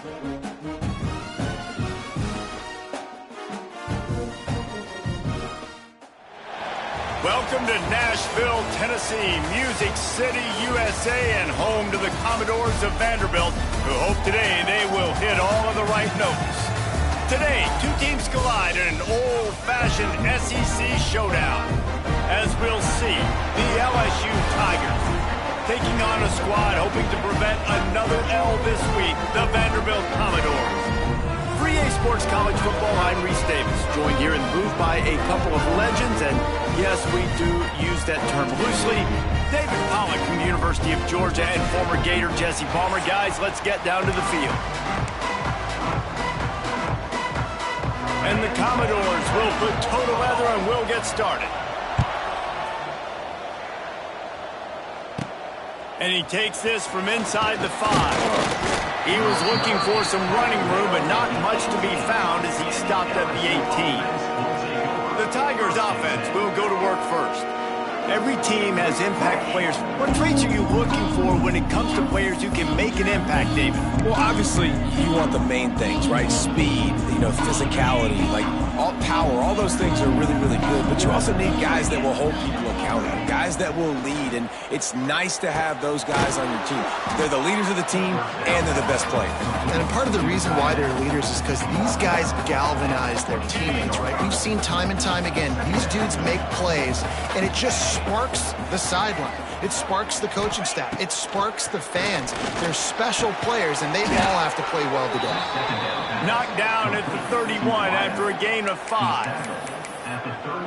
Welcome to Nashville, Tennessee, Music City, USA, and home to the Commodores of Vanderbilt, who hope today they will hit all of the right notes. Today, two teams collide in an old-fashioned SEC showdown. As we'll see, the LSU Tigers taking on a squad hoping to prevent another L this week, the Vanderbilt Commodores. For EA Sports College Football, I'm Reese Davis, joined here in the booth by a couple of legends, and yes, we do use that term loosely. David Pollack from the University of Georgia and former Gator Jesse Palmer. Guys, let's get down to the field. And the Commodores will put toe to leather and we'll get started. And he takes this from inside the 5. He was looking for some running room, but not much to be found as he stopped at the 18. The Tigers offense will go to work first. Every team has impact players. What traits are you looking for when it comes to players who can make an impact, David? Well, obviously, you want the main things, right? Speed, physicality, like all power, all those things are really, really good. But you also need guys that will hold people accountable, guys that will lead. And it's nice to have those guys on your team. They're the leaders of the team, and they're the best players. And part of the reason why they're leaders is because these guys galvanize their teammates, right? We've seen time and time again, these dudes make plays, and it just sparks the sideline. It sparks the coaching staff. It sparks the fans. They're special players, and they all have to play well today. Knocked down at the 31 after a gain of 5.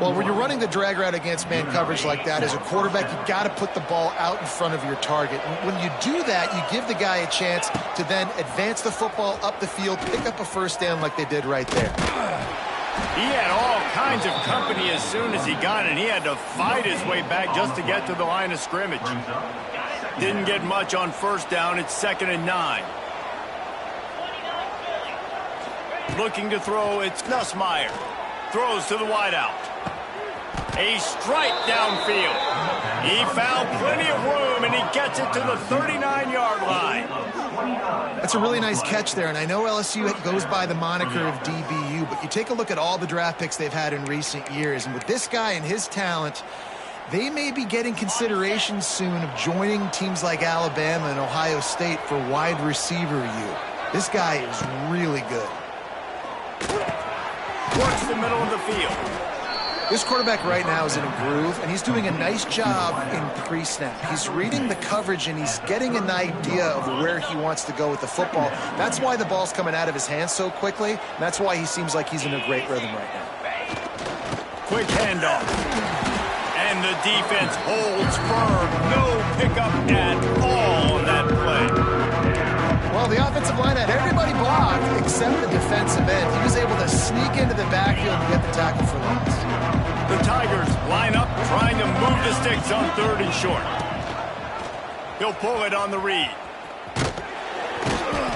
Well, when you're running the drag route against man coverage like that, as a quarterback, you've got to put the ball out in front of your target. And when you do that, you give the guy a chance to then advance the football up the field, pick up a first down like they did right there. He had all kinds of company as soon as he got it. He had to fight his way back just to get to the line of scrimmage. Didn't get much on first down. It's 2nd and 9. Looking to throw, it's Nussmeier. Throws to the wideout. A strike downfield. He found plenty of room, and he gets it to the 39-yard line. That's a really nice catch there, and I know LSU goes by the moniker of DBU, but you take a look at all the draft picks they've had in recent years, and with this guy and his talent, they may be getting consideration soon of joining teams like Alabama and Ohio State for wide receiver U. This guy is really good. Works the middle of the field. This quarterback right now is in a groove, and he's doing a nice job in pre-snap. He's reading the coverage, and he's getting an idea of where he wants to go with the football. That's why the ball's coming out of his hands so quickly, and that's why he seems like he's in a great rhythm right now. Quick handoff. And the defense holds firm. No pickup at all on that play. Well, the offensive line had everybody blocked except the defensive end. He was able to sneak into the backfield and get the tackle for loss. The Tigers line up, trying to move the sticks on 3rd and short. He'll pull it on the read.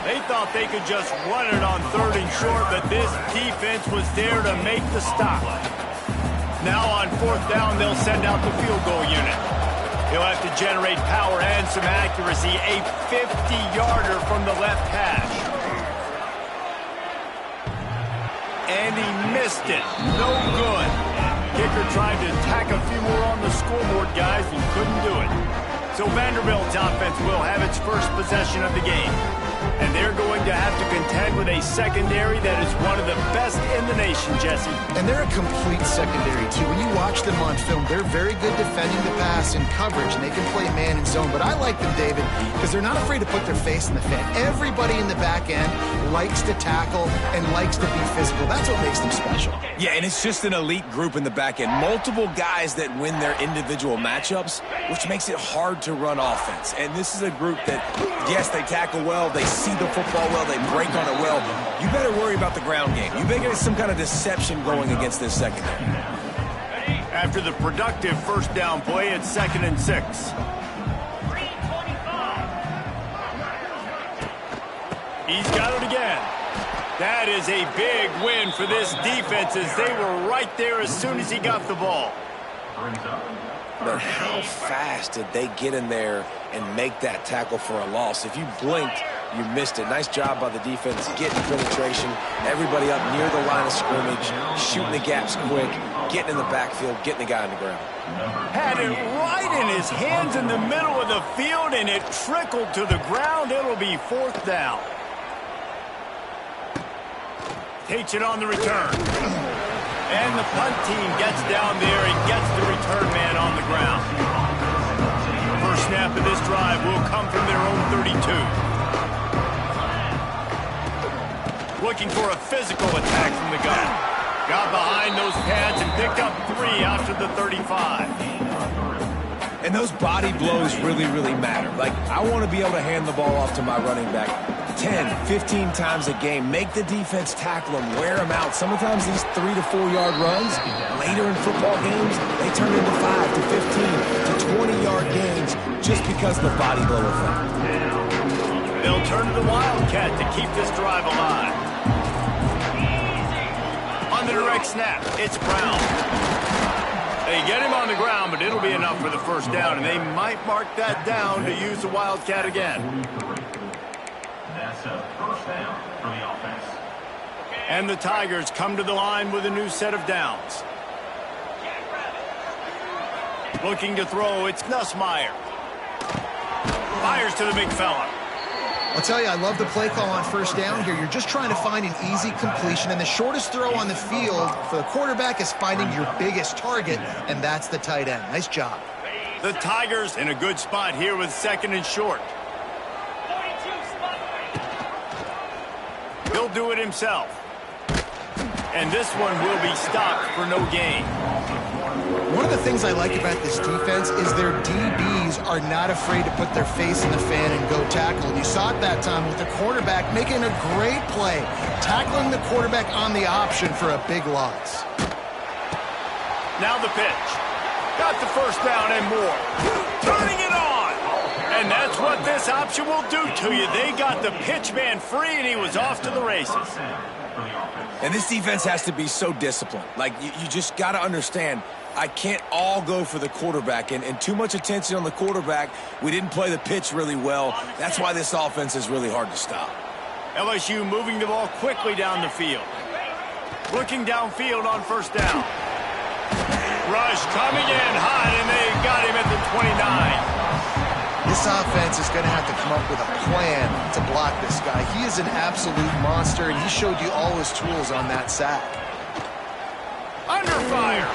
They thought they could just run it on 3rd and short, but this defense was there to make the stop. Now on 4th down, they'll send out the field goal unit. He'll have to generate power and some accuracy. A 50-yarder from the left hash. And he missed it. No good. Kicker tried to tack a few more on the scoreboard, guys, and couldn't do it. So Vanderbilt's offense will have its first possession of the game. And they're going to have to contend with a secondary that is one of the best in the nation, Jesse. And they're a complete secondary, too. When you watch them on film, they're very good defending the pass and coverage, and they can play man and zone. But I like them, David, because they're not afraid to put their face in the fan. Everybody in the back end likes to tackle and likes to be physical. That's what makes them special. Yeah, and it's just an elite group in the back end. Multiple guys that win their individual matchups, which makes it hard to run offense. And this is a group that, yes, they tackle well, they see the football well, they break on it well. You better worry about the ground game. You better get some kind of deception going against this secondary. After the productive first down play, it's 2nd and 6. He's got it again. That is a big win for this defense as they were right there as soon as he got the ball. But how fast did they get in there and make that tackle for a loss? If you blinked, you missed it. Nice job by the defense getting penetration. Everybody up near the line of scrimmage, shooting the gaps quick, getting in the backfield, getting the guy on the ground. Had it right in his hands in the middle of the field, and it trickled to the ground. It'll be 4th down. Takes it on the return. And the punt team gets down there and gets the return man on the ground. First snap of this drive will come from their own 32. Looking for a physical attack from the gun. Got behind those pads and picked up 3 after the 35. And those body blows really, really matter. Like, I want to be able to hand the ball off to my running back 10, 15 times a game. Make the defense tackle them, wear them out. Sometimes these 3 to 4 yard runs, later in football games, they turn into 5 to 15 to 20 yard gains just because of the body blow effect. They'll turn to the Wildcat to keep this drive alive. On the direct snap, it's Brown. They get him on the ground, but it'll be enough for the first down, and they might mark that down to use the Wildcat again. That's a first down for the offense. And the Tigers come to the line with a new set of downs. Looking to throw, it's Nussmeier. Fires to the big fella. I'll tell you, I love the play call on first down here. You're just trying to find an easy completion, and the shortest throw on the field for the quarterback is finding your biggest target, and that's the tight end. Nice job. The Tigers in a good spot here with 2nd and short. He'll do it himself. And this one will be stopped for no gain. One of the things I like about this defense is their DBs are not afraid to put their face in the fan and go tackle. And you saw it that time with the quarterback making a great play, tackling the quarterback on the option for a big loss. Now the pitch. Got the first down and more. Turning it on. And that's what this option will do to you. They got the pitch man free, and he was off to the races. And this defense has to be so disciplined. Like, you just got to understand, I can't all go for the quarterback, and too much attention on the quarterback. We didn't play the pitch really well. That's why this offense is really hard to stop. LSU moving the ball quickly down the field. Looking downfield on first down. Rush coming in hot, and they got him at the 29. This offense is going to have to come up with a plan to block this guy. He is an absolute monster, and he showed you all his tools on that sack. Under fire.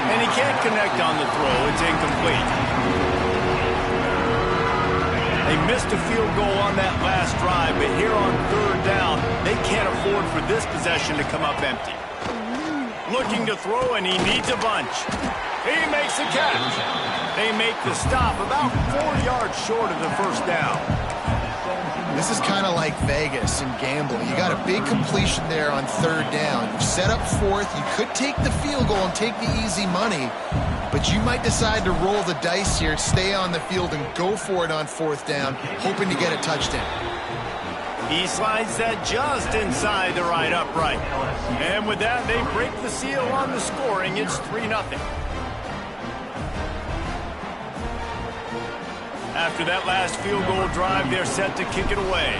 And he can't connect on the throw. It's incomplete. They missed a field goal on that last drive, but here on 3rd down, they can't afford for this possession to come up empty. Looking to throw, and he needs a bunch. He makes the catch. They make the stop about 4 yards short of the first down. This is kind of like Vegas and gambling. You got a big completion there on 3rd down. You've set up 4th. You could take the field goal and take the easy money, but you might decide to roll the dice here, stay on the field, and go for it on 4th down, hoping to get a touchdown. He slides that just inside the right upright. And with that, they break the seal on the scoring. It's 3-0. After that last field goal drive, they're set to kick it away.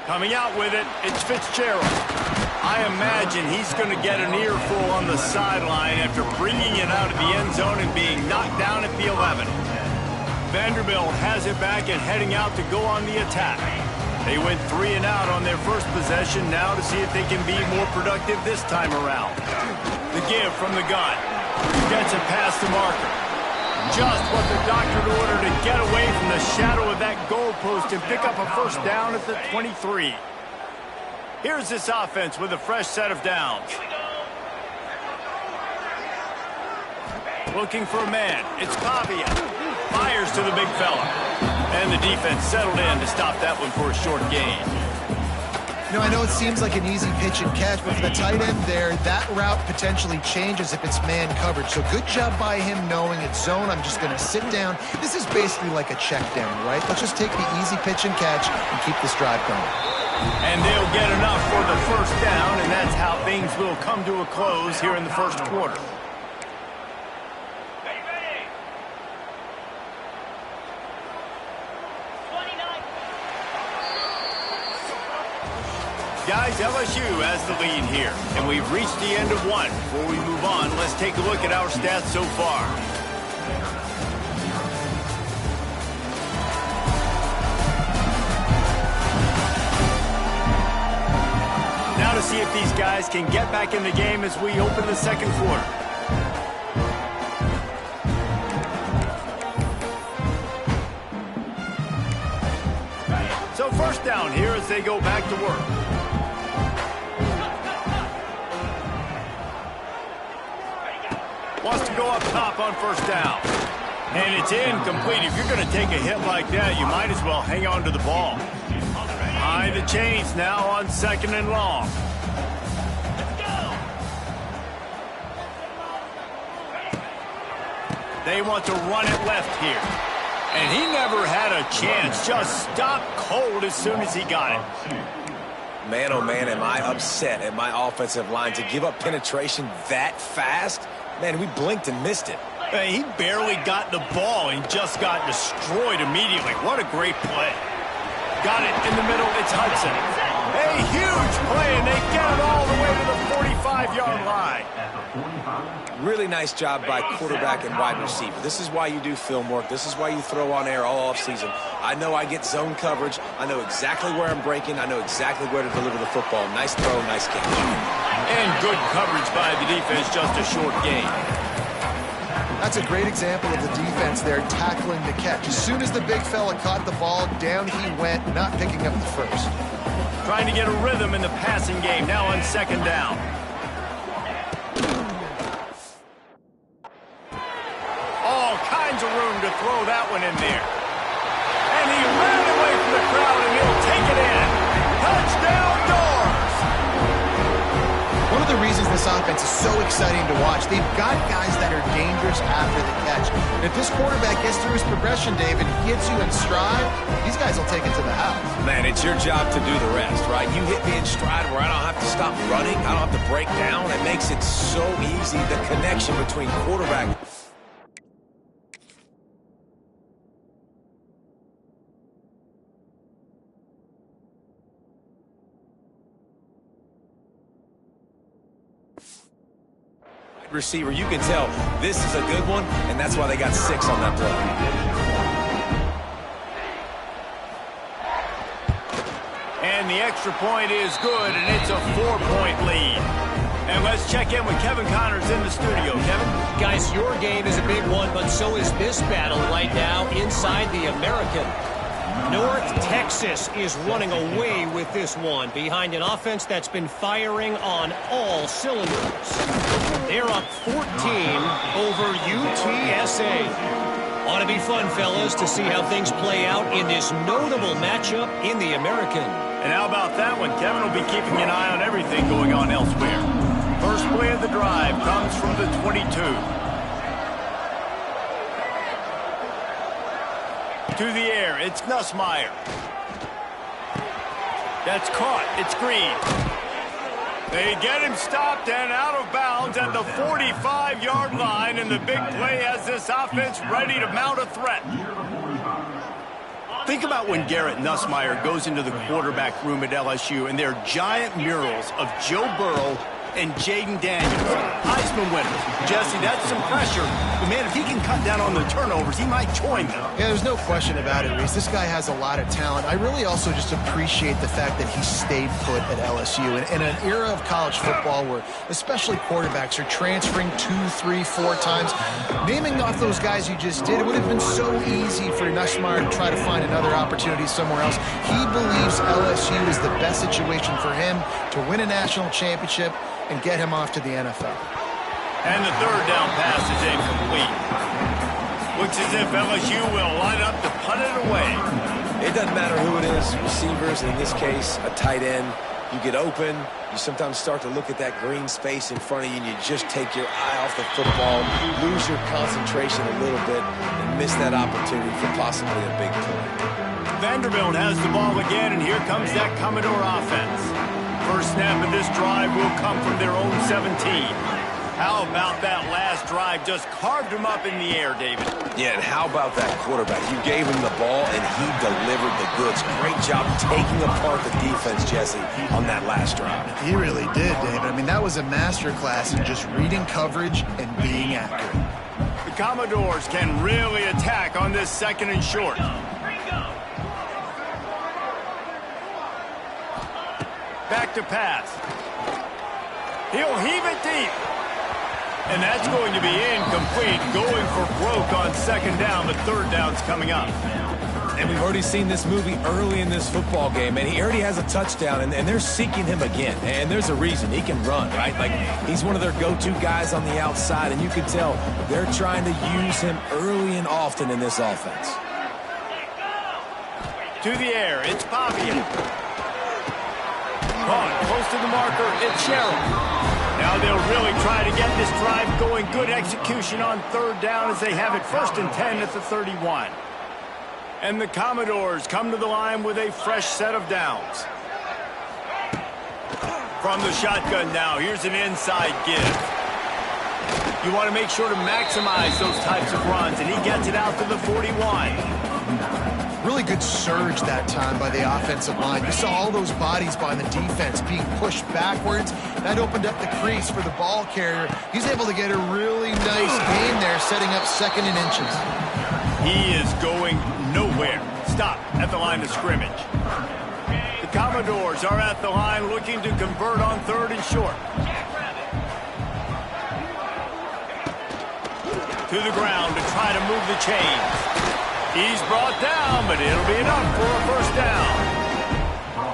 Coming out with it, it's Fitzgerald. I imagine he's going to get an earful on the sideline after bringing it out of the end zone and being knocked down at the 11. Vanderbilt has it back and heading out to go on the attack. They went 3 and out on their first possession, now to see if they can be more productive this time around. The give from the gun. Gets it past the marker. Just what the doctor ordered to get away from the shadow of that goalpost and pick up a first down at the 23. Here's this offense with a fresh set of downs. Looking for a man. It's Pavia. Fires to the big fella. And the defense settled in to stop that one for a short gain. You know, I know it seems like an easy pitch and catch, but for the tight end there, that route potentially changes if it's man coverage. So good job by him knowing it's zone. I'm just going to sit down. This is basically like a check down, right? Let's just take the easy pitch and catch and keep this drive going. And they'll get enough for the first down, and that's how things will come to a close here in the first quarter. Guys, LSU has the lead here, and we've reached the end of one. Before we move on, let's take a look at our stats so far. Now to see if these guys can get back in the game as we open the second quarter. So first down here as they go back to work. Wants to go up top on first down. And it's incomplete. If you're going to take a hit like that, you might as well hang on to the ball. Behind the chains now on second and long. They want to run it left here. And he never had a chance. Just stopped cold as soon as he got it. Man, oh man, am I upset at my offensive line to give up penetration that fast? Man, we blinked and missed it. He barely got the ball and just got destroyed immediately. What a great play. Got it in the middle. It's Hudson. A huge play, and they get it all the way to the 45-yard line. Really nice job by quarterback and wide receiver. This is why you do film work. This is why you throw on air all offseason. I know I get zone coverage. I know exactly where I'm breaking. I know exactly where to deliver the football. Nice throw, nice catch. And good coverage by the defense, just a short gain. That's a great example of the defense there tackling the catch. As soon as the big fella caught the ball, down he went, not picking up the first. Trying to get a rhythm in the passing game, now on second down. All kinds of room to throw that one in there. And he ran away from the crowd, and he'll take it in. Touchdown, Doors! One of the reasons this offense is so exciting to watch, they've got guys that are dangerous after the catch. And if this quarterback gets through his progression, David, gets you in stride, these guys will take it to the house. Man, it's your job to do the rest, right? You hit me in stride where I don't have to stop running. I don't have to break down. It makes it so easy, the connection between quarterback. Receiver, you can tell this is a good one, and that's why they got 6 on that play. And the extra point is good, and it's a 4-point lead. And let's check in with Kevin Connors in the studio. Kevin? Guys, your game is a big one, but so is this battle right now inside the American. North Texas is running away with this one behind an offense that's been firing on all cylinders. They're up 14 over UTSA. Ought to be fun, fellas, to see how things play out in this notable matchup in the American. And how about that one? Kevin will be keeping an eye on everything going on elsewhere. First play of the drive comes from the 22. To the air, it's Nussmeier. That's caught, it's Green. They get him stopped and out of bounds at the 45-yard line, and the big play has this offense ready to mount a threat. Think about when Garrett Nussmeier goes into the quarterback room at LSU, and there are giant murals of Joe Burrow and Jaden Daniels, Heisman winners. Jesse, that's some pressure. But, man, if he can cut down on the turnovers, he might join them. Yeah, there's no question about it, Reese. This guy has a lot of talent. I really also just appreciate the fact that he stayed put at LSU. In an era of college football where especially quarterbacks are transferring 2, 3, 4 times, naming off those guys you just did, it would have been so easy for Nussmeier to try to find another opportunity somewhere else. He believes LSU is the best situation for him to win a national championship and get him off to the NFL. And the third down pass is incomplete. Looks as if LSU will line up to punt it away. It doesn't matter who it is, receivers, in this case, a tight end. You get open, you sometimes start to look at that green space in front of you, and you just take your eye off the football, lose your concentration a little bit, and miss that opportunity for possibly a big play. Vanderbilt has the ball again, and here comes that Commodore offense. First snap of this drive will come from their own 17. How about that last drive? Just carved him up in the air, David. Yeah, and how about that quarterback? You gave him the ball, and he delivered the goods. Great job taking apart the defense, Jesse, on that last drive. He really did, David. I mean, that was a masterclass in just reading coverage and being accurate. The Commodores can really attack on this 2nd and short. Back to pass. He'll heave it deep. And that's going to be incomplete. Going for broke on 2nd down, but 3rd down's coming up. And we've already seen this movie early in this football game, and he already has a touchdown, and they're seeking him again. And there's a reason. He can run, right? Like, he's one of their go-to guys on the outside, and you can tell they're trying to use him early and often in this offense. To the air, it's Pavia. Caught close to the marker, it's Sherrill. Now they'll really try to get this drive going. Good execution on 3rd down as they have it 1st and 10 at the 31. And the Commodores come to the line with a fresh set of downs. From the shotgun now, here's an inside give. You want to make sure to maximize those types of runs, and he gets it out to the 41. Really good surge that time by the offensive line. You saw all those bodies behind the defense being pushed backwards. That opened up the crease for the ball carrier. He's able to get a really nice gain there, setting up 2nd and inches. He is going nowhere. Stop at the line of scrimmage. The Commodores are at the line looking to convert on 3rd and short. To the ground to try to move the chains. He's brought down, but it'll be enough for a 1st down.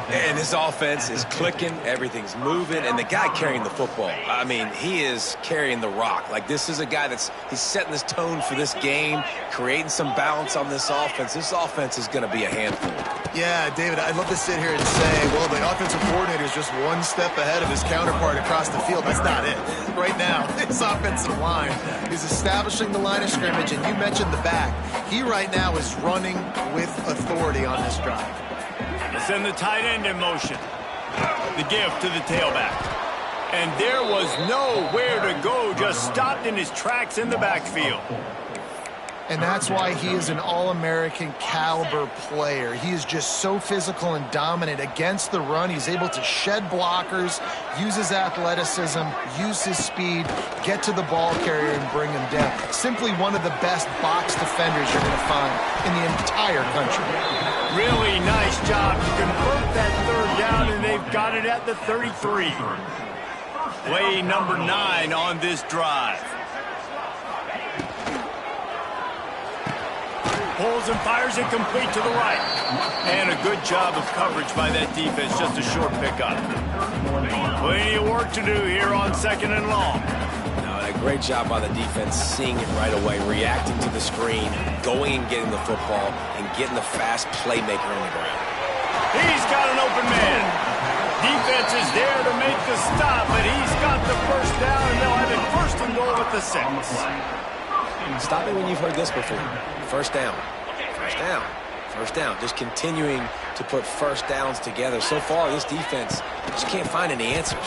And this offense is clicking, everything's moving, and the guy carrying the football, I mean, he is carrying the rock. Like, this is a guy he's setting this tone for this game, creating some balance on this offense. This offense is going to be a handful. Yeah, David, I'd love to sit here and say, well, the offensive coordinator is just one step ahead of his counterpart across the field. That's not it. Right now, this offensive line is establishing the line of scrimmage, and you mentioned the back. He right now is running with authority on this drive. They send the tight end in motion. The give to the tailback. And there was nowhere to go, just stopped in his tracks in the backfield. And that's why he is an All-American caliber player. He is just so physical and dominant against the run. He's able to shed blockers, use his athleticism, use his speed, get to the ball carrier and bring him down. Simply one of the best box defenders you're going to find in the entire country. Really nice job to convert that 3rd down, and they've got it at the 33. Play number 9 on this drive. Pulls and fires it complete to the right. And a good job of coverage by that defense, just a short pickup. Plenty of work to do here on 2nd and long. No, a great job by the defense, seeing it right away, reacting to the screen, going and getting the football, and getting the fast playmaker on the ground. He's got an open man. Defense is there to make the stop, but he's got the 1st down, and they'll have it 1st and goal at the 6. Stop me when you've heard this before. 1st down. 1st down. 1st down. Just continuing to put 1st downs together. So far, this defense just can't find any answers.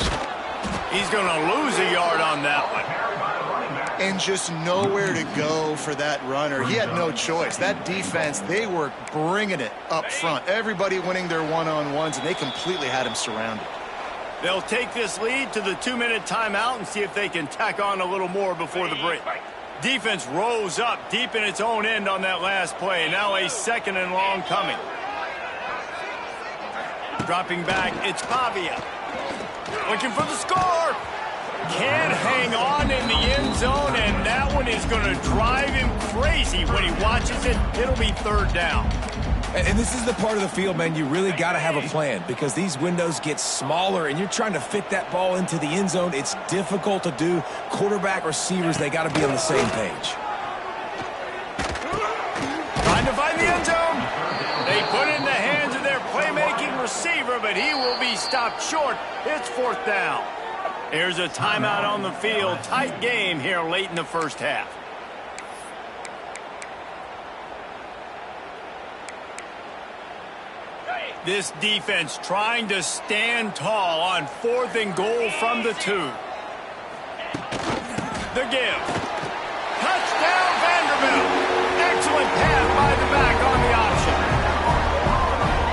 He's going to lose a yard on that one. And just nowhere to go for that runner. He had no choice. That defense, they were bringing it up front. Everybody winning their one-on-ones, and they completely had him surrounded. They'll take this lead to the 2-minute timeout and see if they can tack on a little more before the break. Defense rose up deep in its own end on that last play. Now a 2nd and long coming. Dropping back, it's Pavia. Looking for the score. Can't hang on in the end zone, and that one is going to drive him crazy when he watches it. It'll be 3rd down. And this is the part of the field, man, you really got to have a plan because these windows get smaller and you're trying to fit that ball into the end zone. It's difficult to do. Quarterback, receivers, they got to be on the same page. Trying to find the end zone. They put it in the hands of their playmaking receiver, but he will be stopped short. It's 4th down. Here's a timeout on the field. Tight game here late in the 1st half. This defense trying to stand tall on 4th and goal from the 2. The give. Touchdown, Vanderbilt. Excellent pass by the back on the option.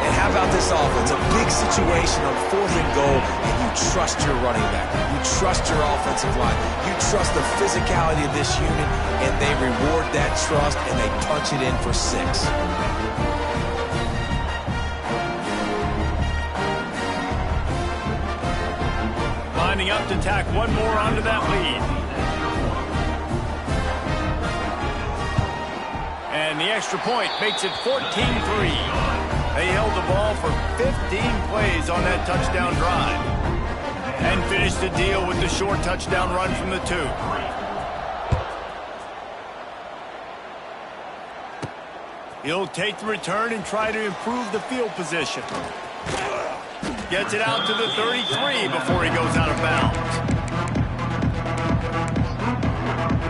And how about this offense? A big situation on 4th and goal, and you trust your running back. You trust your offensive line. You trust the physicality of this unit, and they reward that trust, and they punch it in for 6. Lining up to tack one more onto that lead. And the extra point makes it 14-3. They held the ball for 15 plays on that touchdown drive. And finished the deal with the short touchdown run from the 2. He'll take the return and try to improve the field position. Gets it out to the 33 before he goes out of bounds.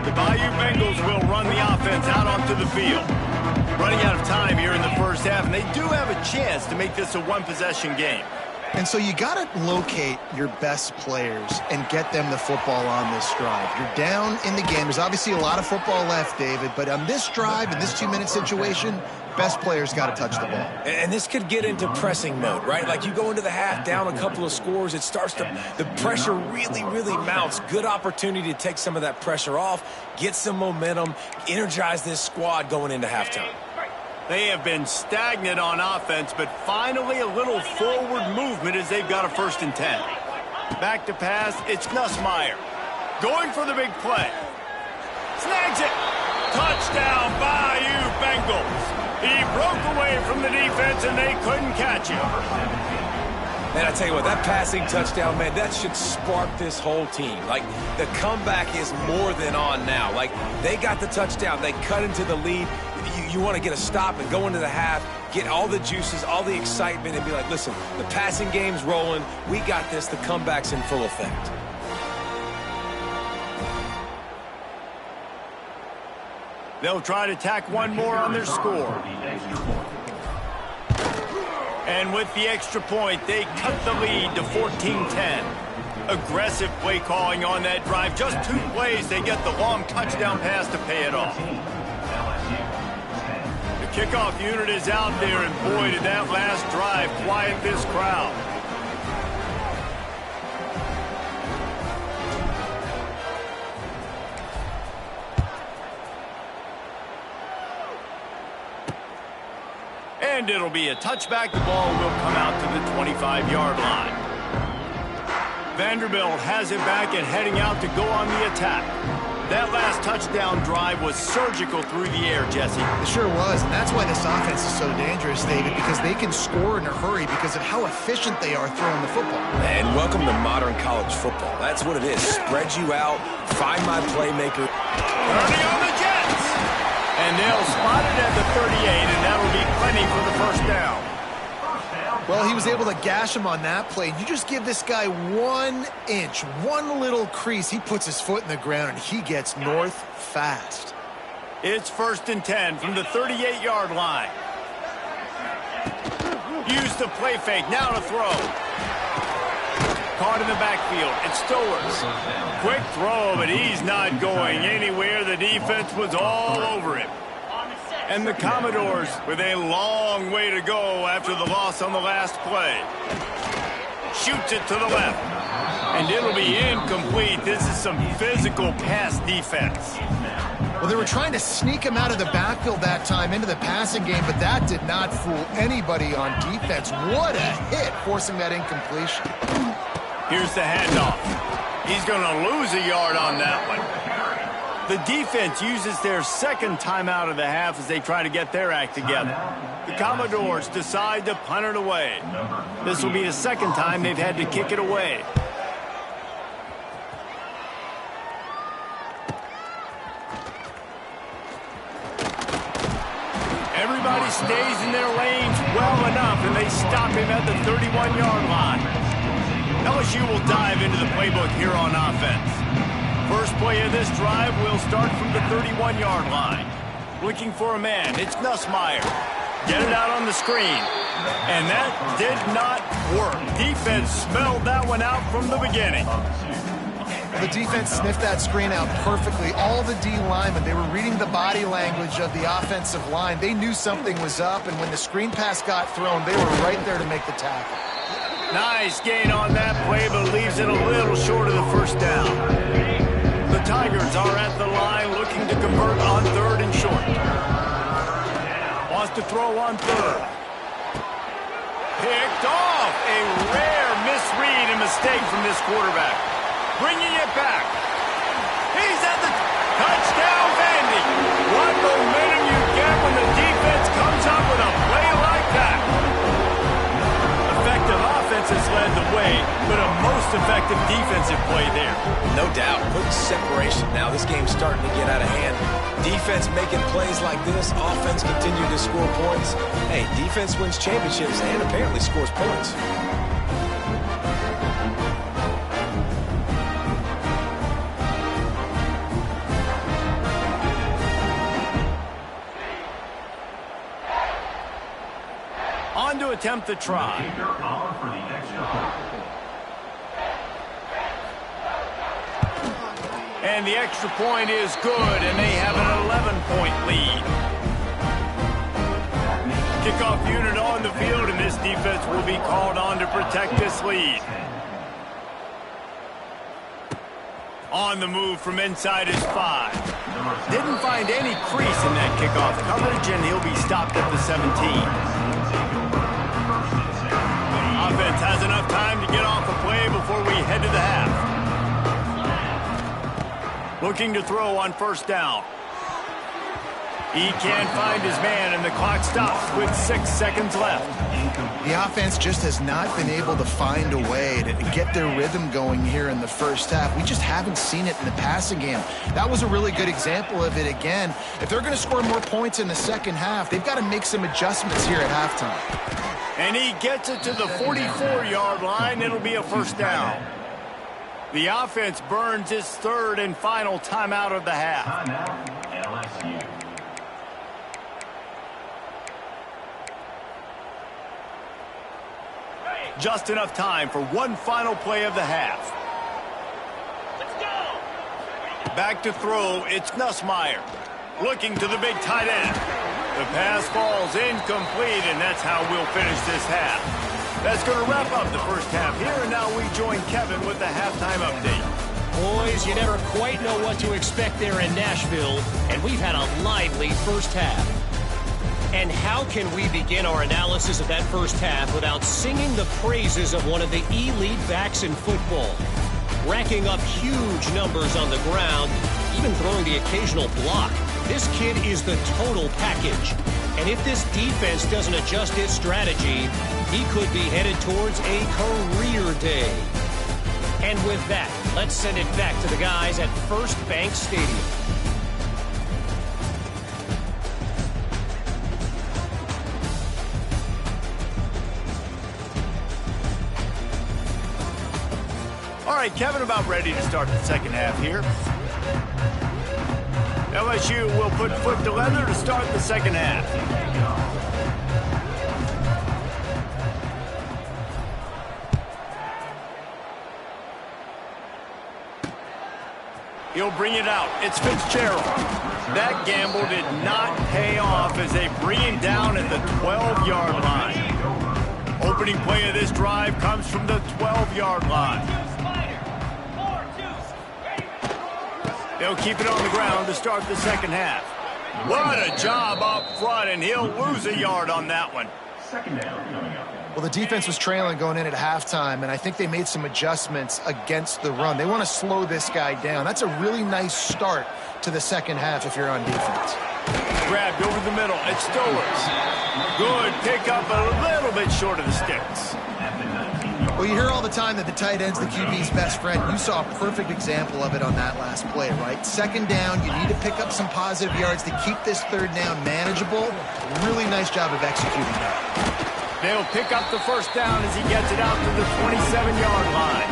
The Bayou Bengals will run the offense out onto the field. Running out of time here in the first half, and they do have a chance to make this a one-possession game. And so you got to locate your best players and get them the football on this drive. You're down in the game. There's obviously a lot of football left, David, but on this drive, in this 2-minute situation, best players got to touch the ball. And this could get into pressing mode, right? Like you go into the half down a couple of scores, it starts to, the pressure really mounts. Good opportunity to take some of that pressure off, get some momentum, energize this squad going into halftime. They have been stagnant on offense, but finally a little forward movement as they've got a 1st and 10. Back to pass, it's Nussmeier. Going for the big play. Snags it. Touchdown, Bayou Bengals. He broke away from the defense and they couldn't catch him. Man, I tell you what, that passing touchdown, man, that should spark this whole team. Like, the comeback is more than on now. Like, they got the touchdown. They cut into the lead. You want to get a stop and go into the half, get all the juices, all the excitement, and be like, listen, the passing game's rolling. We got this. The comeback's in full effect. They'll try to tack one more on their score. And with the extra point, they cut the lead to 14-10. Aggressive play calling on that drive. Just 2 plays, they get the long touchdown pass to pay it off. The kickoff unit is out there, and boy, did that last drive quiet this crowd. And it'll be a touchback. The ball will come out to the 25-yard line. Vanderbilt has it back and heading out to go on the attack. That last touchdown drive was surgical through the air, Jesse. It sure was, and that's why this offense is so dangerous, David, because they can score in a hurry because of how efficient they are throwing the football. And welcome to modern college football. That's what it is. Spread you out, find my playmaker. Early on the Jets. And they'll spot it at the 38, and that'll be plenty for the 1st down. Well, he was able to gash him on that play. You just give this guy 1 inch, one little crease. He puts his foot in the ground, and he gets north fast. It's 1st and 10 from the 38-yard line. Use the play fake. Now to throw. Caught in the backfield. It's Stowers. Quick throw, but he's not going anywhere. The defense was all over him. And the Commodores with a long way to go after the loss on the last play. Shoots it to the left. And it'll be incomplete. This is some physical pass defense. Well, they were trying to sneak him out of the backfield that time into the passing game, but that did not fool anybody on defense. What a hit, forcing that incompletion. Here's the handoff. He's going to lose a yard on that one. The defense uses their 2nd timeout of the half as they try to get their act together. The Commodores decide to punt it away. This will be the 2nd time they've had to kick it away. Everybody stays in their lanes well enough, and they stop him at the 31-yard line. LSU will dive into the playbook here on offense. First play of this drive will start from the 31-yard line. Looking for a man. It's Nussmeier. Get it out on the screen. And that did not work. Defense smelled that one out from the beginning. The defense sniffed that screen out perfectly. All the D linemen, they were reading the body language of the offensive line. They knew something was up, and when the screen pass got thrown, they were right there to make the tackle. Nice gain on that play, but leaves it a little short of the first down. The Tigers are at the line looking to convert on 3rd and short. Wants to throw on 3rd. Picked off. A rare misread and mistake from this quarterback. Bringing it back. He's at the touchdown, Vandy. What momentum you get when the defense comes up with a play like that. Effective offense has led the way, but a most effective defensive play there. No doubt. Putting separation. Now this game's starting to get out of hand. Defense making plays like this. Offense continue to score points. Hey, defense wins championships and apparently scores points. On to attempt the try. And the extra point is good, and they have an 11-point lead. Kickoff unit on the field, and this defense will be called on to protect this lead. On the move from inside his 5. Didn't find any crease in that kickoff coverage, and he'll be stopped at the 17. Offense has enough time to get off a play before we head to the half. Looking to throw on 1st down. He can't find his man, and the clock stops with 6 seconds left. The offense just has not been able to find a way to get their rhythm going here in the first half. We just haven't seen it in the passing game. That was a really good example of it again. If they're going to score more points in the second half, they've got to make some adjustments here at halftime. And he gets it to the 44-yard line. It'll be a 1st down. The offense burns its 3rd and final timeout of the half. LSU. Just enough time for one final play of the half. Let's go. Back to throw, it's Nussmeier. Looking to the big tight end. The pass falls incomplete, and that's how we'll finish this half. That's going to wrap up the first half here, and now we join Kevin with the halftime update. Boys, you never quite know what to expect there in Nashville, and we've had a lively first half. And how can we begin our analysis of that first half without singing the praises of one of the elite backs in football? Racking up huge numbers on the ground, even throwing the occasional block. This kid is the total package. And if this defense doesn't adjust its strategy, he could be headed towards a career day. And with that, let's send it back to the guys at First Bank Stadium. All right, Kevin, about ready to start the second half here. LSU will put foot to leather to start the second half. He'll bring it out. It's Fitzgerald. That gamble did not pay off as they bring him down at the 12-yard line. Opening play of this drive comes from the 12-yard line. They'll keep it on the ground to start the second half. What a job up front, and he'll lose a yard on that one. Second down coming up. Well, the defense was trailing going in at halftime, and I think they made some adjustments against the run. They want to slow this guy down. That's a really nice start to the second half if you're on defense. Grabbed over the middle. It's Stowers. Good pickup, a little bit short of the sticks. Well, you hear all the time that the tight end's the QB's best friend. You saw a perfect example of it on that last play, right? Second down, you need to pick up some positive yards to keep this third down manageable. Really nice job of executing that. They'll pick up the first down as he gets it out to the 27-yard line.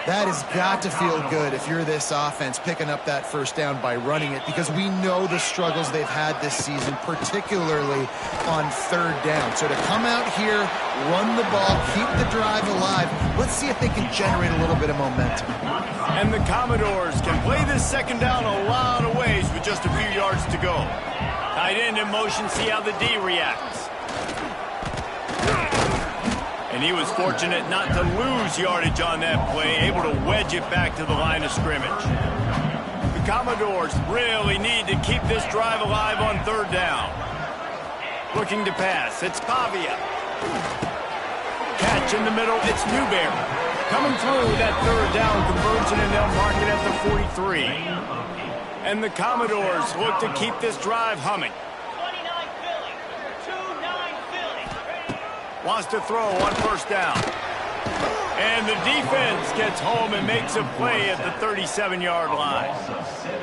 That has got to feel good if you're this offense picking up that first down by running it, because we know the struggles they've had this season, particularly on third down. So to come out here, run the ball, keep the drive alive, let's see if they can generate a little bit of momentum. And the Commodores can play this second down a lot of ways with just a few yards to go. Tight end in motion, see how the D reacts. And he was fortunate not to lose yardage on that play, able to wedge it back to the line of scrimmage. The Commodores really need to keep this drive alive on third down. Looking to pass, it's Pavia. Catch in the middle, it's Newberry. Coming through that third down conversion, and they'll mark it at the 43. And the Commodores look to keep this drive humming. Wants to throw on first down. And the defense gets home and makes a play at the 37-yard line.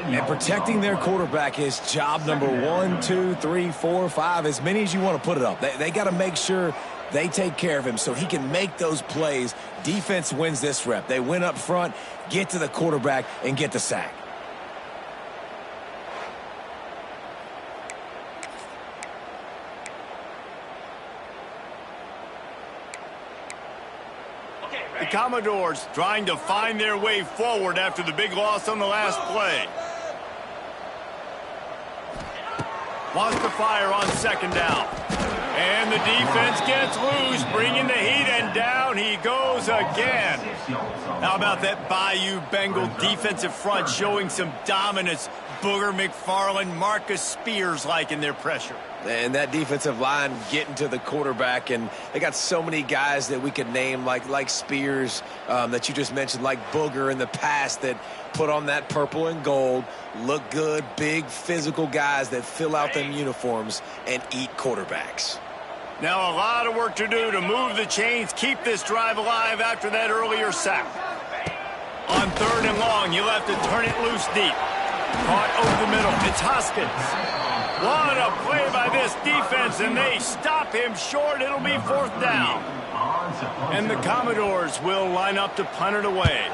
And protecting their quarterback is job number 1, 2, 3, 4, 5, as many as you want to put it up. They got to make sure they take care of him so he can make those plays. Defense wins this rep. They win up front, get to the quarterback, and get the sack. The Commodores trying to find their way forward after the big loss on the last play. Wants to fire on second down. And the defense gets loose, bringing the heat, and down he goes again. How about that Bayou Bengal defensive front showing some dominance? Booger McFarland, Marcus Spears-like in their pressure. And that defensive line getting to the quarterback, and they got so many guys that we could name like Spears that you just mentioned, like Booger in the past, that put on that purple and gold, look good, big physical guys that fill out them uniforms and eat quarterbacks. Now a lot of work to do to move the chains, keep this drive alive after that earlier sack. On third and long, you'll have to turn it loose deep. Caught over the middle, it's Hoskins. What a play by this defense, and they stop him short. It'll be fourth down. And the Commodores will line up to punt it away.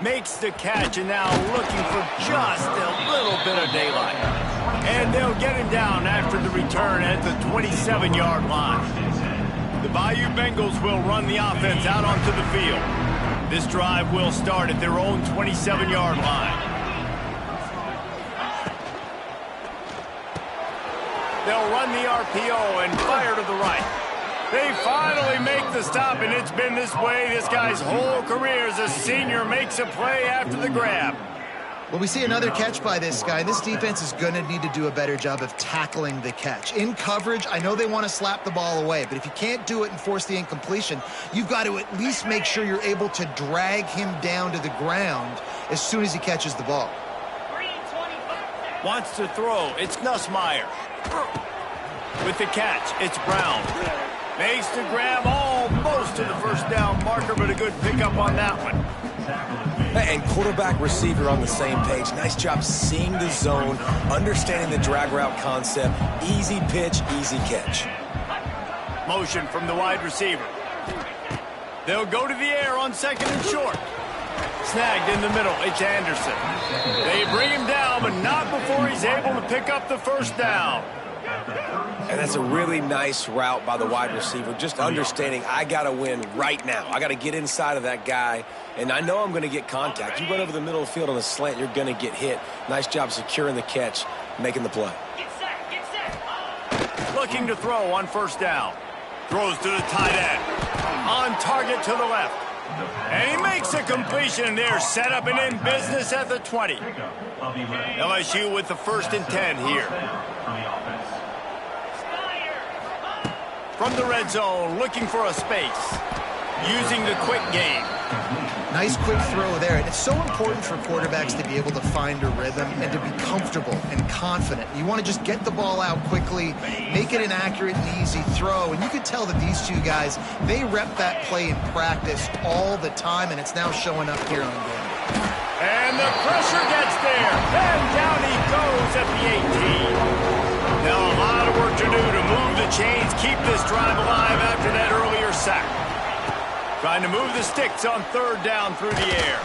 Makes the catch, and now looking for just a little bit of daylight. And they'll get him down after the return at the 27-yard line. The Bayou Bengals will run the offense out onto the field. This drive will start at their own 27-yard line. They'll run the RPO and fire to the right. They finally make the stop, and it's been this way this guy's whole career as a senior. Makes a play after the grab. Well, we see another catch by this guy. This defense is going to need to do a better job of tackling the catch. In coverage, I know they want to slap the ball away, but if you can't do it and force the incompletion, you've got to at least make sure you're able to drag him down to the ground as soon as he catches the ball. Wants to throw. It's Nussmeier. With the catch, it's Brown. Makes the grab almost to the first down marker, but a good pickup on that one. And quarterback receiver on the same page. Nice job seeing the zone, understanding the drag route concept. Easy pitch, easy catch. Motion from the wide receiver. They'll go to the air on second and short. Snagged in the middle, it's Anderson. They bring him down, but not before he's able to pick up the first down. And that's a really nice route by the wide receiver, just understanding I got to win right now. I got to get inside of that guy, and I know I'm going to get contact. You run over the middle of the field on a slant, you're going to get hit. Nice job securing the catch, making the play. Get set. Looking to throw on first down. Throws to the tight end. On target to the left. And he makes a completion there, set up and in business at the 20. LSU with the 1st and 10 here. From the red zone, looking for a space. Using the quick game. Nice quick throw there. And it's so important for quarterbacks to be able to find a rhythm and to be comfortable and confident. You want to just get the ball out quickly, make it an accurate and easy throw. And you could tell that these two guys, they rep that play in practice all the time, and it's now showing up here on game. And the pressure gets there. And down he goes at the 18. Now a lot of work to do to move the chains, keep this drive alive after that earlier sack. Trying to move the sticks on third down through the air.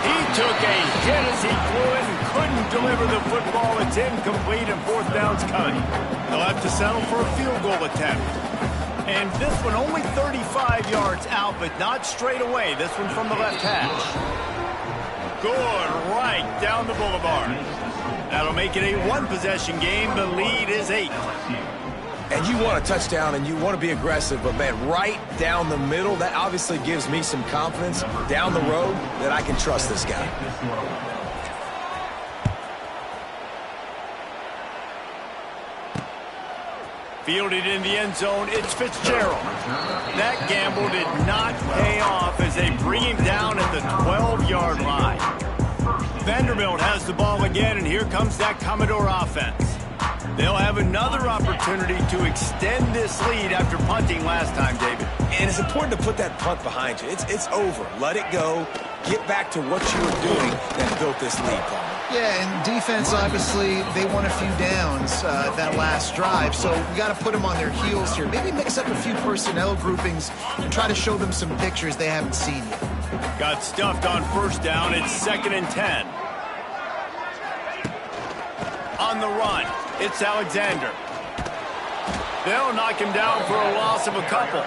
He took a hit as he threw it and couldn't deliver the football. It's incomplete and fourth down's coming. They'll have to settle for a field goal attempt. And this one only 35 yards out, but not straight away. This one from the left hash. Good right down the boulevard. That'll make it a one-possession game. The lead is 8. And you want a touchdown and you want to be aggressive, but man, right down the middle, that obviously gives me some confidence down the road that I can trust this guy. Fielded in the end zone, it's Fitzgerald. That gamble did not pay off as they bring him down at the 12-yard line. Vanderbilt has the ball again, and here comes that Commodore offense. They'll have another opportunity to extend this lead after punting last time, David. And it's important to put that punt behind you. It's over. Let it go. Get back to what you were doing that built this lead, Palmer. Yeah, and defense, obviously, they won a few downs that last drive, so we got to put them on their heels here. Maybe mix up a few personnel groupings and try to show them some pictures they haven't seen yet. Got stuffed on first down. It's 2nd and 10. On the run, it's Alexander. They'll knock him down for a loss of a couple.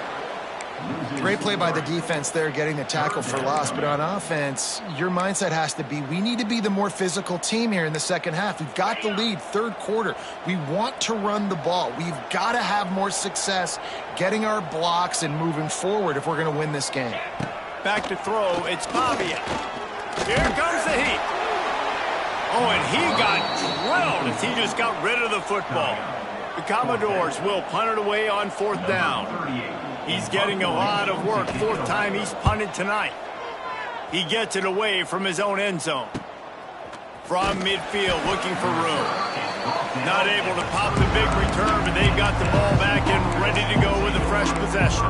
Great play by the defense there, getting the tackle for loss. But on offense, your mindset has to be, we need to be the more physical team here in the second half. We've got the lead, third quarter. We want to run the ball. We've got to have more success getting our blocks and moving forward if we're going to win this game. Back to throw, it's Pavia. Here comes the heat. Oh, and he got drilled as he just got rid of the football. The Commodores will punt it away on fourth down. He's getting a lot of work. Fourth time he's punted tonight. He gets it away from his own end zone. From midfield, looking for room. Not able to pop the big return, but they've got the ball back and ready to go with a fresh possession.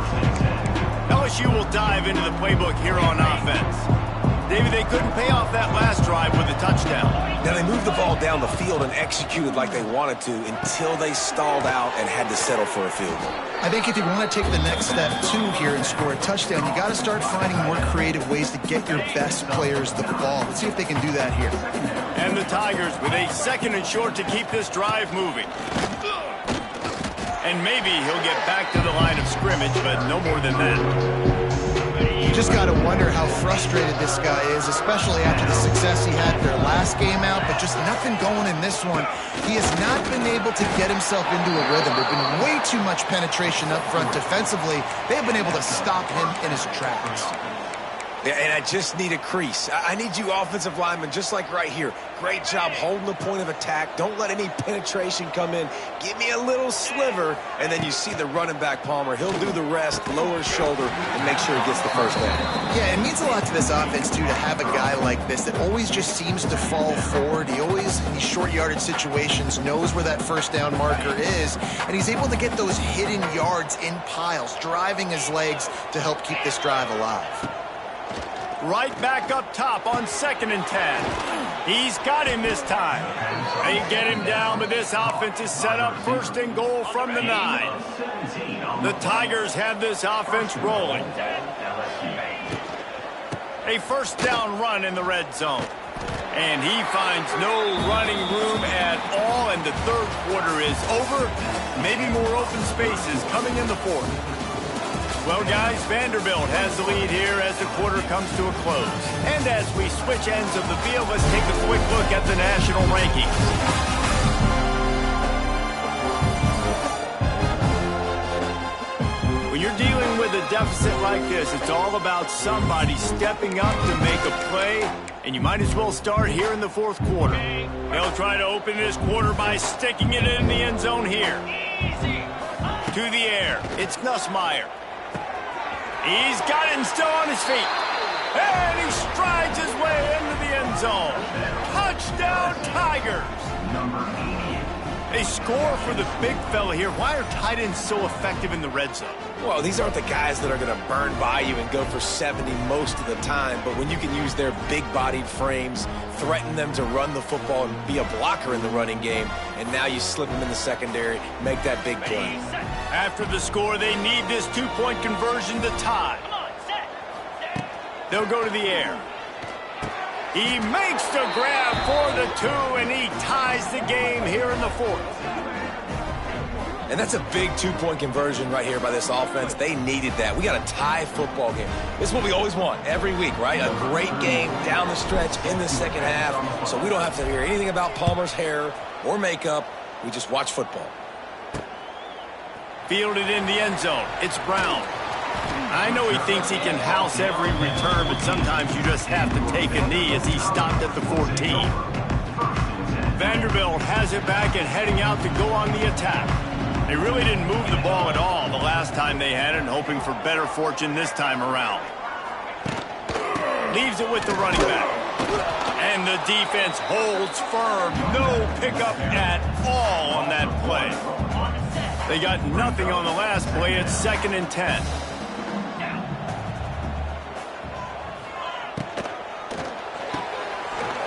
LSU will dive into the playbook here on offense. David, they couldn't pay off that last drive with a touchdown. Now, they moved the ball down the field and executed like they wanted to until they stalled out and had to settle for a field goal. I think if you want to take the next step, too, here and score a touchdown, you got to start finding more creative ways to get your best players the ball. Let's see if they can do that here. And the Tigers with a 2nd and short to keep this drive moving. And maybe he'll get back to the line of scrimmage, but no more than that. You just got to wonder how frustrated this guy is, especially after the success he had their last game out, but just nothing going in this one. He has not been able to get himself into a rhythm. There's been way too much penetration up front defensively. They've been able to stop him in his tracks. Yeah, and I just need a crease. I need you offensive linemen, just like right here. Great job holding the point of attack. Don't let any penetration come in. Give me a little sliver, and then you see the running back, Palmer. He'll do the rest, lower his shoulder, and make sure he gets the first down. Yeah, it means a lot to this offense, too, to have a guy like this that always just seems to fall forward. He always, in these short yardage situations, knows where that first down marker is, and he's able to get those hidden yards in piles, driving his legs to help keep this drive alive. Right back up top on 2nd and 10. He's got him this time. They get him down, but this offense is set up 1st and goal from the 9. The Tigers have this offense rolling. A first down run in the red zone. And he finds no running room at all, and the third quarter is over. Maybe more open spaces coming in the fourth. Well, guys, Vanderbilt has the lead here as the quarter comes to a close. And as we switch ends of the field, let's take a quick look at the national rankings. When you're dealing with a deficit like this, it's all about somebody stepping up to make a play, and you might as well start here in the fourth quarter. They'll try to open this quarter by sticking it in the end zone here. To the air, it's Nussmeier. He's got it and still on his feet. And he strides his way into the end zone. Touchdown, Tigers. A score for the big fella here. Why are tight ends so effective in the red zone? Well, these aren't the guys that are going to burn by you and go for 70 most of the time, but when you can use their big-bodied frames, threaten them to run the football and be a blocker in the running game, and now you slip them in the secondary, make that big play. After the score, they need this two-point conversion to tie. They'll go to the air. He makes the grab for the two, and he ties the game here in the fourth. And that's a big two-point conversion right here by this offense. They needed that. We got a tie football game. This is what we always want every week, right? A great game down the stretch in the second half, so we don't have to hear anything about Palmer's hair or makeup. We just watch football. Fielded in the end zone. It's Brown. I know he thinks he can house every return, but sometimes you just have to take a knee as he stopped at the 14. Vanderbilt has it back and heading out to go on the attack. They really didn't move the ball at all the last time they had it, hoping for better fortune this time around. Leaves it with the running back. And the defense holds firm. No pickup at all on that play. They got nothing on the last play. It's 2nd and 10.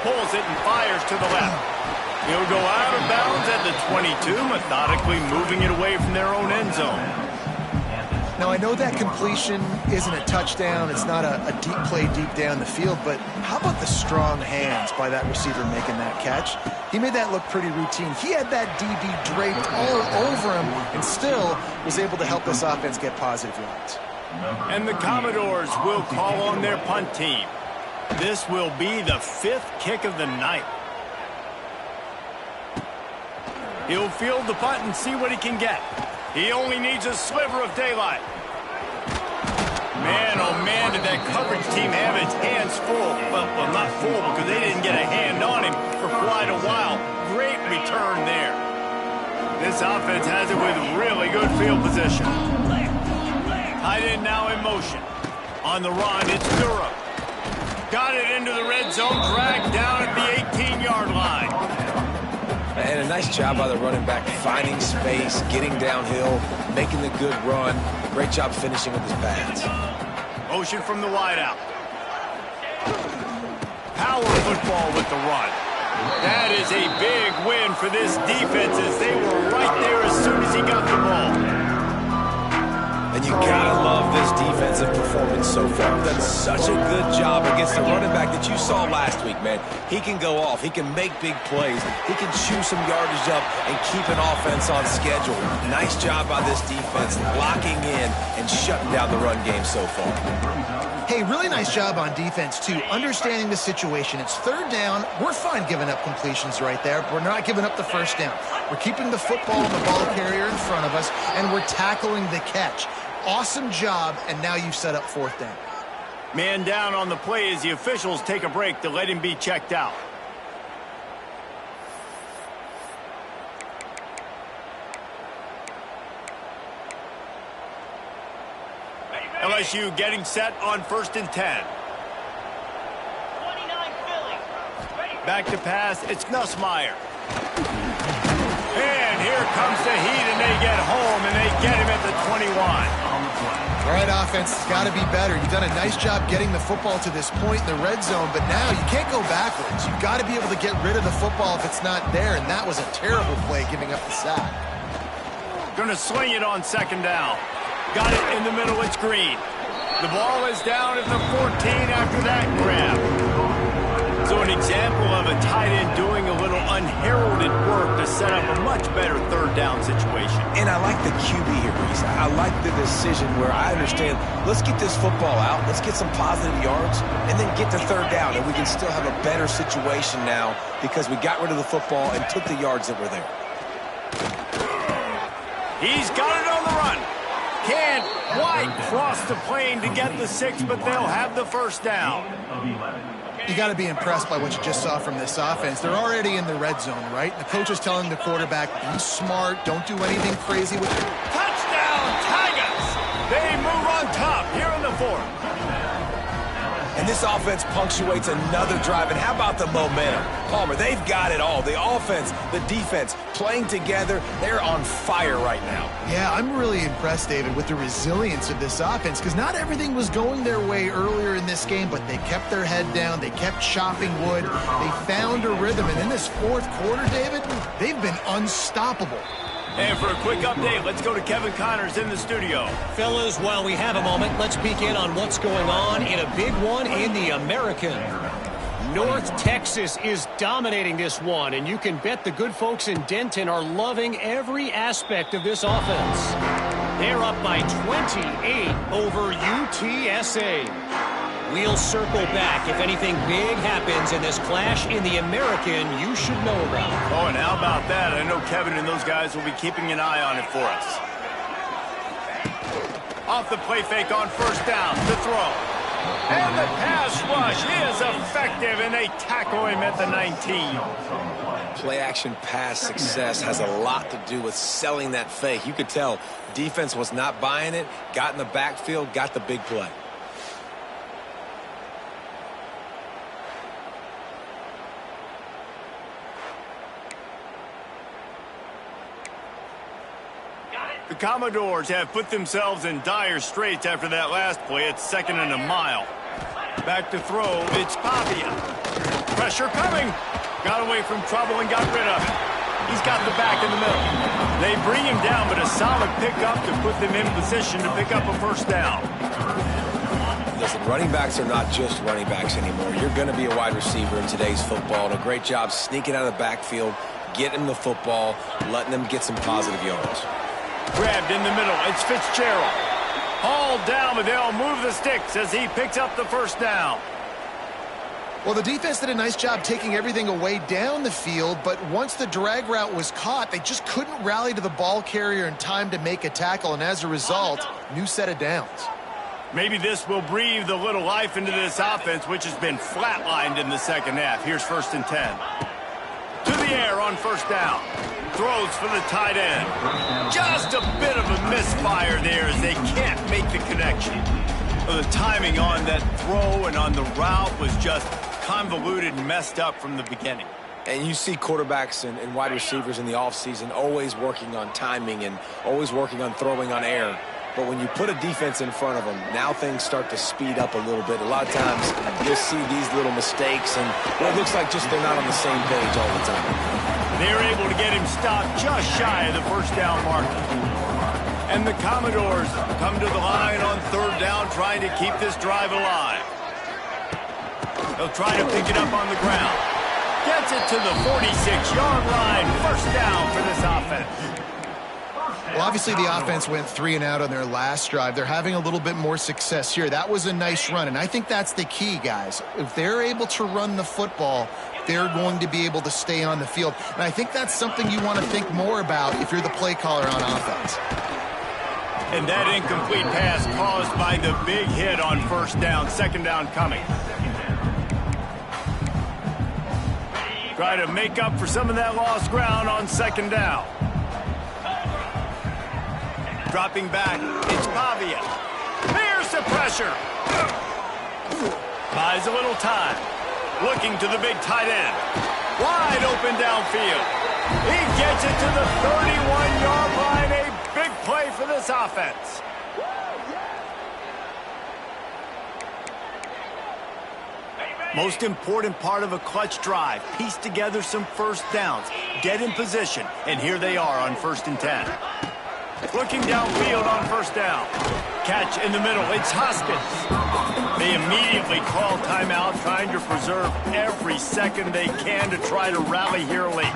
Pulls it and fires to the left. He'll go out of bounds at the 22, methodically moving it away from their own end zone. Now, I know that completion isn't a touchdown. It's not a deep play deep down the field, but how about the strong hands by that receiver making that catch? He made that look pretty routine. He had that DB draped all over him and still was able to help this offense get positive yards. And the Commodores will call on their punt team. This will be the 5th kick of the night. He'll field the punt and see what he can get. He only needs a sliver of daylight. Man, oh man, did that coverage team have its hands full. Well, not full because they didn't get a hand on him for quite a while. Great return there. This offense has it with really good field position. Tight end now in motion. On the run, it's Durham. Got it into the red zone, dragged down at the 18-yard line. And a nice job by the running back, finding space, getting downhill, making the good run. Great job finishing with his pads. Motion from the wideout. Power football with the run. That is a big win for this defense as they were right there as soon as he got the ball. And you gotta love this defensive performance so far. We've done such a good job against the running back that you saw last week, man. He can go off. He can make big plays. He can chew some yardage up and keep an offense on schedule. Nice job by this defense locking in and shutting down the run game so far. Hey, really nice job on defense, too, understanding the situation. It's 3rd down. We're fine giving up completions right there. We're not giving up the 1st down. We're keeping the football and the ball carrier in front of us, and we're tackling the catch. Awesome job, and now you've set up 4th down. Man down on the play as the officials take a break to let him be checked out. LSU getting set on 1st and 10. Back to pass, it's Nussmeier. And here comes the heat, and they get home, and they get him at the 21. All right, offense, it's got to be better. You've done a nice job getting the football to this point in the red zone, but now you can't go backwards. You've got to be able to get rid of the football if it's not there, and that was a terrible play giving up the sack. Going to sling it on 2nd down. Got it in the middle, it's Green. The ball is down at the 14 after that grab. So an example of a tight end doing a little unheralded work to set up a much better 3rd down situation. And I like the QB here, Reese. I like the decision where I understand, let's get this football out, let's get some positive yards, and then get to 3rd down, and we can still have a better situation now because we got rid of the football and took the yards that were there. He's got it on the run. Can't quite cross the plane to get the 6, but they'll have the 1st down. You got to be impressed by what you just saw from this offense. They're already in the red zone, right? The coach is telling the quarterback, be smart, don't do anything crazy with it. Touchdown, Tigers! They move on top here in the 4th. And this offense punctuates another drive. And how about the momentum? Palmer, they've got it all. The offense, the defense, playing together. They're on fire right now. Yeah, I'm really impressed, David, with the resilience of this offense because not everything was going their way earlier in this game, but they kept their head down. They kept chopping wood. They found a rhythm. And in this 4th quarter, David, they've been unstoppable. And for a quick update, let's go to Kevin Connors in the studio. Fellas, while we have a moment, let's peek in on what's going on in a big one in the American. North Texas is dominating this one, and you can bet the good folks in Denton are loving every aspect of this offense. They're up by 28 over UTSA. We'll circle back if anything big happens in this clash in the American you should know about. Oh, and how about that? I know Kevin and those guys will be keeping an eye on it for us. Off the play fake on first down, the throw. And the pass rush is effective, and they tackle him at the 19. Play-action pass success has a lot to do with selling that fake. You could tell defense was not buying it, got in the backfield, got the big play. The Commodores have put themselves in dire straits after that last play. It's 2nd and a mile. Back to throw, it's Pavia. Pressure coming. Got away from trouble and got rid of it. He's got the back in the middle. They bring him down, but a solid pickup to put them in position to pick up a first down. Listen, running backs are not just running backs anymore. You're going to be a wide receiver in today's football, and a great job sneaking out of the backfield, getting the football, letting them get some positive yards. Grabbed in the middle. It's Fitzgerald. Hauled down, but they'll move the sticks as he picks up the first down. Well, the defense did a nice job taking everything away down the field, but once the drag route was caught, they just couldn't rally to the ball carrier in time to make a tackle, and as a result, new set of downs. Maybe this will breathe a little life into this offense, which has been flatlined in the second half. Here's 1st and 10. To the air on first down. Throws for the tight end. Just a bit of a misfire there as they can't make the connection. The timing on that throw and on the route was just convoluted and messed up from the beginning. And you see quarterbacks and wide receivers in the offseason always working on timing and always working on throwing on air. But when you put a defense in front of them, now things start to speed up a little bit. A lot of times you'll see these little mistakes, and it looks like just they're not on the same page all the time. They're able to get him stopped just shy of the first down marker. And the Commodores come to the line on 3rd down, trying to keep this drive alive. They'll try to pick it up on the ground. Gets it to the 46-yard line. First down for this offense. Well, obviously the offense went 3 and out on their last drive. They're having a little bit more success here. That was a nice run, and I think that's the key, guys. If they're able to run the football, they're going to be able to stay on the field. And I think that's something you want to think more about if you're the play caller on offense. And that incomplete pass caused by the big hit on first down. 2nd down coming. Try to make up for some of that lost ground on 2nd down. Dropping back, it's Pavia. Here's the pressure. Buys a little time. Looking to the big tight end. Wide open downfield. He gets it to the 31-yard line. A big play for this offense. Most important part of a clutch drive. Piece together some first downs. Get in position. And here they are on 1st and 10. Looking downfield on first down. Catch in the middle. It's Hoskins. They immediately call timeout, trying to preserve every second they can to try to rally here late.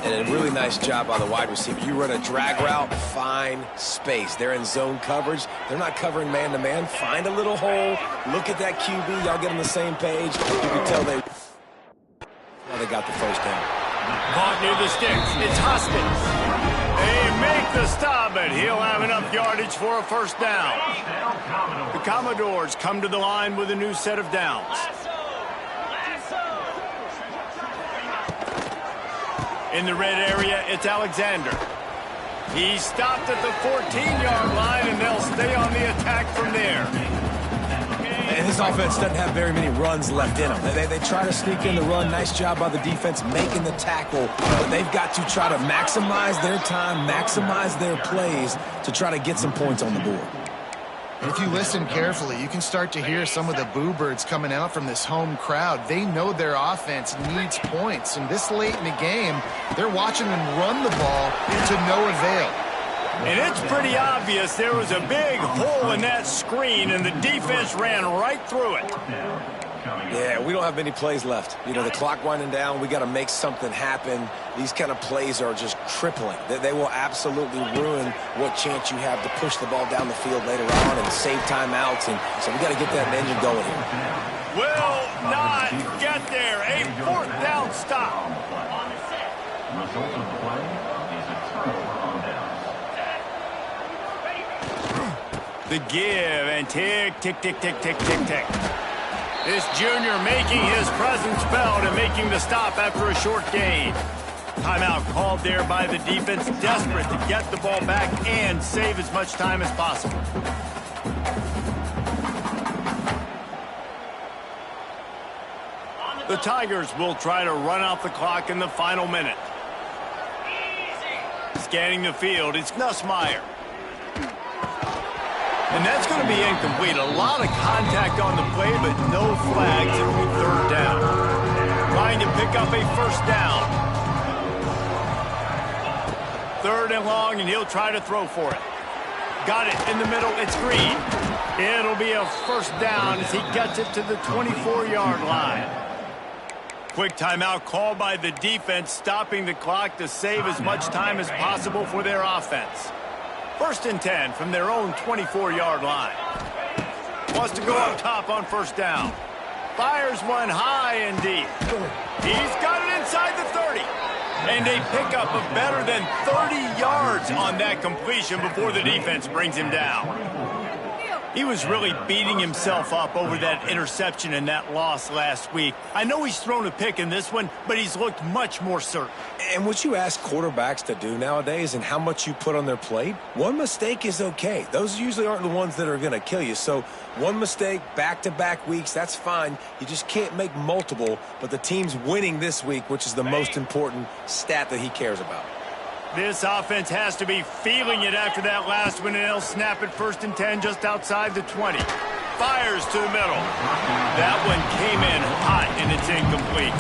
And a really nice job by the wide receiver. You run a drag route, find space. They're in zone coverage. They're not covering man-to-man. Find a little hole. Look at that QB. Y'all get on the same page. You can tell they got the first down. Caught near the sticks. It's Hoskins. They make the stop, and he'll have enough yardage for a first down. The Commodores come to the line with a new set of downs. In the red area, it's Alexander. He stopped at the 14-yard line, and they'll stay on the attack from there. And this offense doesn't have very many runs left in them. They try to sneak in the run. Nice job by the defense making the tackle. But they've got to try to maximize their time, maximize their plays to try to get some points on the board. And if you listen carefully, you can start to hear some of the boo birds coming out from this home crowd. They know their offense needs points, and this late in the game, they're watching them run the ball to no avail. And it's pretty obvious there was a big hole in that screen, and the defense ran right through it. Yeah, we don't have many plays left. You know, the clock winding down, we got to make something happen. These kind of plays are just crippling. They will absolutely ruin what chance you have to push the ball down the field later on and save timeouts. And so we got to get that engine going here. Will not get there. A 4th down stop. Result of the play is a turnover on downs. The give and tick, tick, tick, tick, tick, tick, tick. This junior making his presence felt and making the stop after a short gain. Timeout called there by the defense, desperate to get the ball back and save as much time as possible. The Tigers will try to run out the clock in the final minute. Scanning the field, it's Nussmeier. And that's going to be incomplete. A lot of contact on the play, but no flags. It'll be 3rd down. Trying to pick up a 1st down. 3rd and long, and he'll try to throw for it. Got it in the middle. It's Green. It'll be a 1st down as he gets it to the 24-yard line. Quick timeout called by the defense, stopping the clock to save as much time as possible for their offense. 1st and 10 from their own 24-yard line. Wants to go up top on 1st down. Fires one high and deep. He's got it inside the 30. And a pickup of better than 30 yards on that completion before the defense brings him down. He was really beating himself up over that interception and that loss last week. I know he's thrown a pick in this one, but he's looked much more certain. And what you ask quarterbacks to do nowadays and how much you put on their plate, one mistake is okay. Those usually aren't the ones that are going to kill you. So one mistake, back-to-back weeks, that's fine. You just can't make multiple. But the team's winning this week, which is the most important stat that he cares about. This offense has to be feeling it after that last one, and they'll snap it 1st and 10 just outside the 20. Fires to the middle. That one came in hot, and it's incomplete.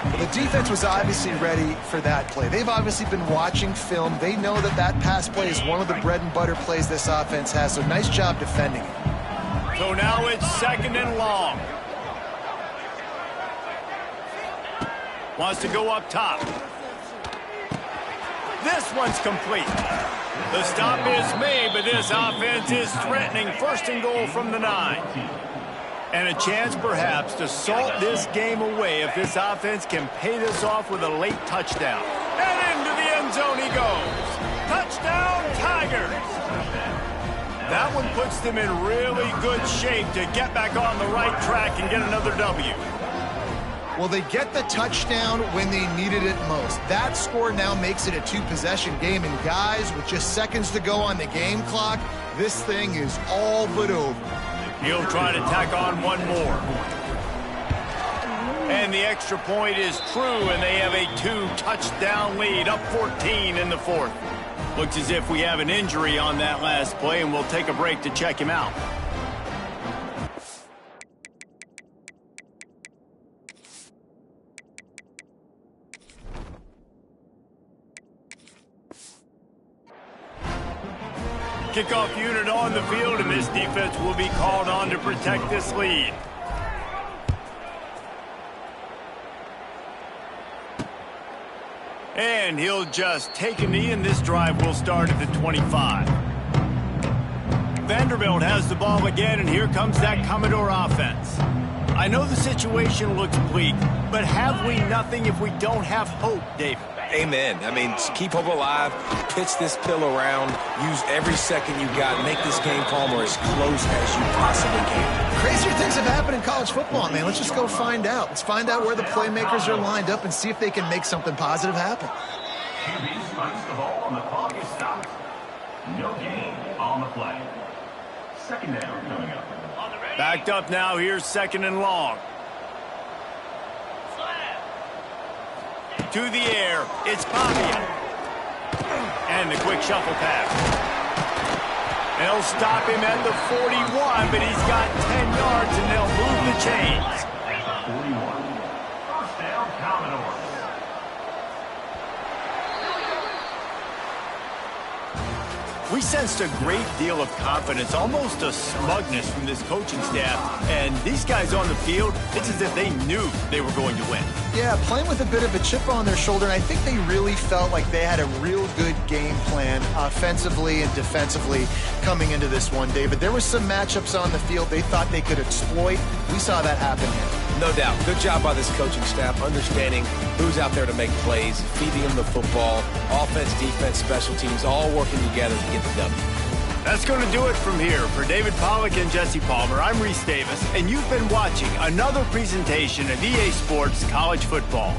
Well, the defense was obviously ready for that play. They've obviously been watching film. They know that that pass play is one of the bread and butter plays this offense has, so nice job defending it. So now it's 2nd and long. Wants to go up top. This one's complete. The stop is made, but this offense is threatening 1st and goal from the 9. And a chance perhaps to salt this game away if this offense can pay this off with a late touchdown. And into the end zone he goes. Touchdown, Tigers! That one puts them in really good shape to get back on the right track and get another W. Well, they get the touchdown when they needed it most. That score now makes it a 2-possession game. And guys, with just seconds to go on the game clock, this thing is all but over. He'll try to tack on one more. And the extra point is true, and they have a 2-touchdown lead, up 14 in the 4th. Looks as if we have an injury on that last play, and we'll take a break to check him out. Kickoff unit on the field, and this defense will be called on to protect this lead. And he'll just take a knee, and this drive will start at the 25. Vanderbilt has the ball again, and here comes that Commodore offense. I know the situation looks bleak, but have we nothing if we don't have hope, David? Amen. I mean, keep hope alive, pitch this pill around, use every second you got, make this game calm or as close as you possibly can. Crazier things have happened in college football, man. Let's just go find out. Let's find out where the playmakers are lined up and see if they can make something positive happen. QB strikes the ball and the clock is stopped. No gain on the play. 2nd down coming up. Backed up now, here's 2nd and long. To the air, it's Pavia. And the quick shuffle pass. They'll stop him at the 41, but he's got 10 yards, and they'll move the chains. 41. First down, Commodores. We sensed a great deal of confidence, almost a smugness from this coaching staff. And these guys on the field, it's as if they knew they were going to win. Yeah, playing with a bit of a chip on their shoulder, and I think they really felt like they had a real good game plan offensively and defensively coming into this one, David. There were some matchups on the field they thought they could exploit. We saw that happen here. No doubt. Good job by this coaching staff, understanding who's out there to make plays, feeding them the football, offense, defense, special teams, all working together to get the W. That's going to do it from here. For David Pollack and Jesse Palmer, I'm Reese Davis, and you've been watching another presentation of EA Sports College Football.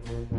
Bye.